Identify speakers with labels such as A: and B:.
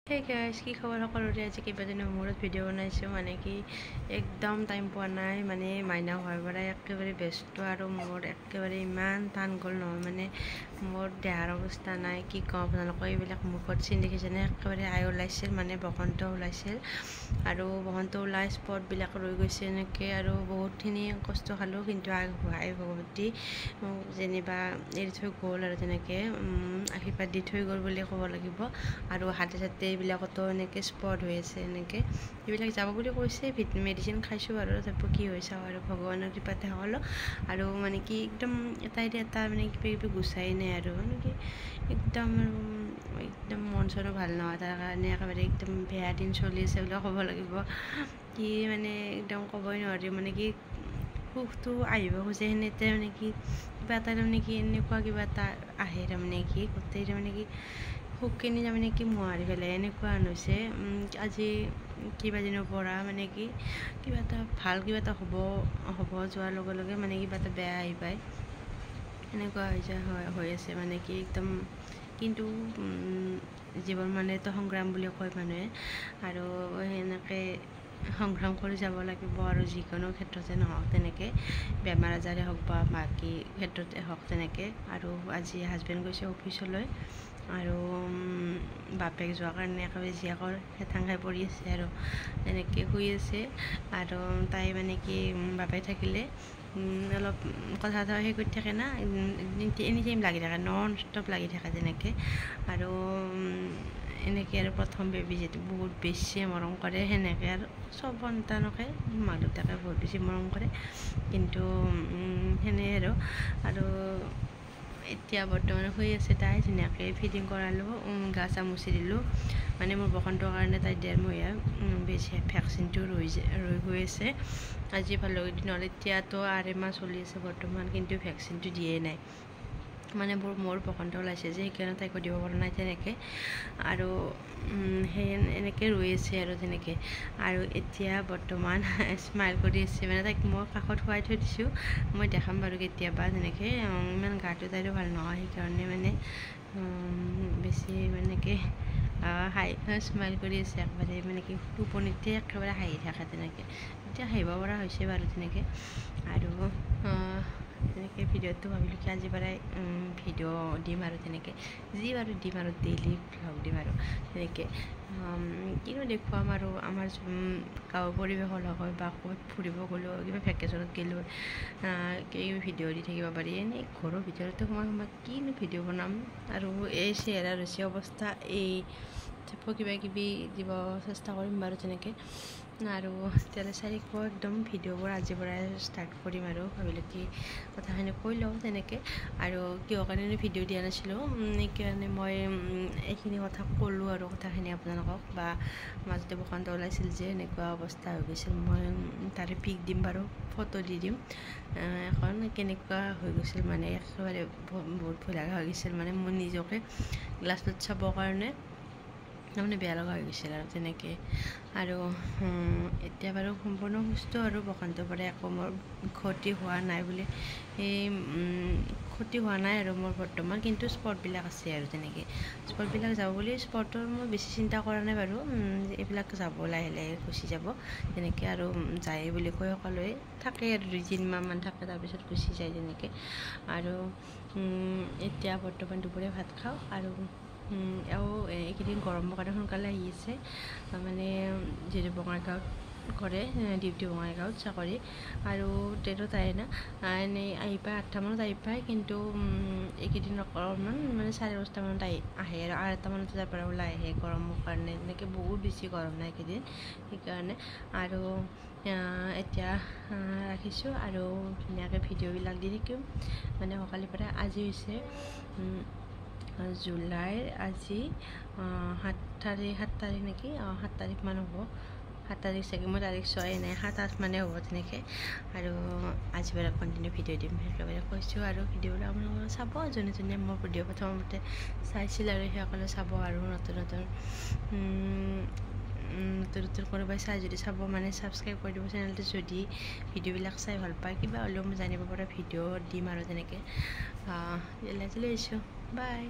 A: Hey guys, কি খবৰ সকলোৰে? আজি কেইবাদিনৰ মূৰত ভিডিঅ' বনাইছোঁ। মানে কি একদম টাইম পোৱা নাই, মানে মাইনা হোৱাৰ পৰা একেবাৰে ব্যস্ত আৰু মোৰ একেবাৰে ইমান টান গ'ল নহয়, মানে মোৰ দেহাৰ অৱস্থা নাই। কি কওঁ আপোনালোকক, এইবিলাক মুখত চিন দেখিছেনে? একেবাৰে আই ওলাইছিল, মানে বসন্ত ওলাইছিল আৰু বসন্ত ওলাই স্পটবিলাক ৰৈ গৈছে এনেকৈ, আৰু বহুতখিনি কষ্ট খালোঁ। কিন্তু আই ভগৱতী যেনিবা এৰি থৈ গ'ল আৰু তেনেকৈ আশীৰ্বাদ দি থৈ গ'ল বুলি ক'ব লাগিব। আৰু হাতে চাতে এইবিলাকতো এনেকৈ স্পট হৈ আছে, এনেকৈ এইবিলাক যাব বুলি কৈছে। মেডিচিন খাইছোঁ আৰু তথাপিও কি হৈ চাওঁ আৰু ভগৱানৰ কৃপাতে সকলো। আৰু মানে কি একদম এটা মানে কিবা কিবি গুচাই নাই আৰু মানে কি একদম মন চনো ভাল নহয়, তাৰ কাৰণে একেবাৰে একদম বেয়া দিন চলি আছে বুলি ক'ব লাগিব। কি মানে একদম ক'বই নোৱাৰি, মানে কি সুখটো আহিব খোজে সেনেতে মানে কি কিবা এটা তাৰমানে কি এনেকুৱা কিবা এটা আহে, তাৰমানে কি গোটেই তাৰমানে কি সুখখিনি তাৰমানে কি মোহাৰি পেলাই এনেকুৱা হৈছে। আজি কেইবাদিনৰ পৰা মানে কি কিবা এটা ভাল কিবা এটা হ'ব যোৱাৰ লগে লগে মানে কিবা এটা বেয়া আহি পায়, এনেকুৱা হৈ আছে মানে কি একদম। কিন্তু জীৱন মানেতো সংগ্ৰাম বুলি কয় মানুহে, আৰু সেনেকৈ সংগ্ৰাম কৰি যাব লাগিব। আৰু যিকোনো ক্ষেত্ৰতে নহওক, তেনেকৈ বেমাৰ আজাৰে হওক বা বাকী ক্ষেত্ৰতে হওক তেনেকৈ। আৰু আজি হাজবেণ্ড গৈছে অফিচলৈ, আৰু বাপেক যোৱাৰ কাৰণে একেবাৰে জীয়েকৰ হেতাং খাই পৰি আছে আৰু এনেকৈ শুই আছে। আৰু তাই মানে কি বাপেক থাকিলে অলপ কথা সেই কৰি থাকে না, এনি টাইম লাগি থাকে, নন ষ্টপ লাগি থাকে তেনেকৈ। আৰু এনেকৈ আৰু প্ৰথম বেবী যিহেতু বহুত বেছিয়ে মৰম কৰে, সেনেকৈ আৰু চব সন্তানকে মাক দেউতাকে বহুত বেছি মৰম কৰে। কিন্তু সেনে আৰু এতিয়া বৰ্তমান শুই আছে তাই, ধুনীয়াকৈ ফিডিং কৰালোঁ, গা চা মুচি দিলোঁ। মানে মোৰ বসন্তৰ কাৰণে তাই 1.5 মহীয়া বেছি ভেকচিনটো ৰৈ গৈ আছে। আজি ভালকেইদিন হ'ল, এতিয়াতো 8 মাহ চলি আছে বৰ্তমান, কিন্তু ভেকচিনটো দিয়েই নাই। মানে মোৰ বসন্ত ওলাইছে যে সেইকাৰণে তাইকো দিব পৰা নাই তেনেকৈ। আৰু সেই এনেকৈ ৰৈ আছে আৰু তেনেকৈ। আৰু এতিয়া বৰ্তমান স্মাইল কৰি আছে, মানে তাইক মই কাষত শুৱাই থৈ দিছোঁ। মই দেখাম বাৰু কেতিয়াবা তেনেকৈ। ইমান গাটো তাইৰো ভাল নহয়, সেইকাৰণে মানে বেছি এনেকৈ স্মাইল কৰি আছে একেবাৰে, মানে কি টোপনিতে একেবাৰে হাঁহি থাকে তেনেকৈ। এতিয়া হাঁহিব পৰা হৈছে বাৰু তেনেকৈ। আৰু তেনেকৈ ভিডিঅ'টো ভাবিলোঁ কি আজিৰ পৰাই ভিডিঅ' দিম আৰু তেনেকৈ যি বাৰু দিম আৰু ডেইলি ভ্লগ দিম আৰু তেনেকৈ। কিনো দেখুৱাম আৰু আমাৰ গাঁৱৰ পৰিৱেশৰ লগত, বা ক'ৰবাত ফুৰিব গ'লোঁ, কিবা ভেকেশ্যনত গ'লোঁ, কিবা ভিডিঅ' দি থাকিব পাৰি। এনেই ঘৰৰ ভিতৰতে সোমাই কিনো ভিডিঅ' বনাম। আৰু এই চেহেৰাৰ হৈছে অৱস্থা, এই কিবা কিবি দিব চেষ্টা কৰিম বাৰু তেনেকৈ। আৰু তেতিয়াহ'লে চাৰিশো একদম ভিডিঅ'বোৰ আজিৰ পৰাই ষ্টাৰ্ট কৰিম আৰু ভাবিলোঁ কি কথাখিনি কৈ লওঁ তেনেকৈ। আৰু কিহৰ কাৰণে ভিডিঅ' দিয়া নাছিলোঁ, সেইকাৰণে মই এইখিনি কথা ক'লোঁ আৰু কথাখিনি আপোনালোকক। বা মাজতে বসন্ত ওলাইছিল যে এনেকুৱা অৱস্থা হৈ গৈছিল, মই তাৰে পিক দিম বাৰু, ফটো দি দিম এখন, কেনেকুৱা হৈ গৈছিল মানে একেবাৰে বহুত ভয় লগা হৈ গৈছিল। মানে মোৰ নিজকে গ্লাছটোত চাবৰ কাৰণে তাৰমানে বেয়া লগা হৈ গৈছিল আৰু তেনেকৈ। আৰু এতিয়া বাৰু সম্পূৰ্ণ সুস্থ, আৰু বসন্তৰ পৰা একো মোৰ ক্ষতি হোৱা নাই বুলি, ক্ষতি হোৱা নাই আৰু মোৰ বৰ্তমান। কিন্তু স্পটবিলাক আছে আৰু তেনেকৈ, স্পটবিলাক যাব বুলি, স্পটৰ মই বেছি চিন্তা কৰা নাই বাৰু। এইবিলাক যাব, লাহে লাহে গুচি যাব তেনেকৈ। আৰু যায় বুলি কৈ সকলোৱে, থাকে আৰু 2-3 মাহমান থাকে, তাৰপিছত গুচি যায় তেনেকৈ। আৰু এতিয়া বৰ্তমান দুপৰীয়া ভাত খাওঁ। আৰু এইকেইদিন গৰমৰ কাৰণে সোনকালে আহি আছে, মানে যিহেতু বঙাইগাঁৱত কৰে, ডিউটি বঙাইগাঁৱত চাকৰি। আৰু ট্ৰেইনত আহে না, এনেই আহি পায় 8টা মানত আহি পায়। কিন্তু এইকেইদিন অকণমান মানে 5:30 মানত আহে, আৰু 8টা মানত তাৰ পৰা ওলাই আহে গৰমৰ কাৰণে। এনেকৈ বহুত বেছি গৰম নাই এইকেইদিন, সেইকাৰণে। আৰু এতিয়া ৰাখিছোঁ, আৰু ধুনীয়াকৈ ভিডিঅ'বিলাক দি থাকিম। মানে সকালৰ পৰা আজি হৈছে জুলাইৰ, আজি 7 তাৰিখ নেকি, 7 তাৰিখমান হ'ব, 7 তাৰিখ চাগে, মই তাৰিখ চোৱাই নাই, 7-8 মানে হ'ব তেনেকৈ। আৰু আজি বাৰু কণ্টিনিউ ভিডিঅ' দিম একেবাৰে কৈছোঁ। আৰু ভিডিঅ'বিলাক আপোনালোকে চাব, যোনে মোৰ ভিডিঅ' প্ৰথমতে চাইছিল আৰু সেইসকলে চাব। আৰু নতুন কোনোবাই চাই যদি চাব, মানে ছাবস্ক্ৰাইব কৰি দিব চেনেলটো, যদি ভিডিঅ'বিলাক চাই ভাল পায়। কিবা হ'লেও মই জানিব পৰা ভিডিঅ' দিম আৰু তেনেকৈ। আজিলৈ আহিছোঁ, বাই।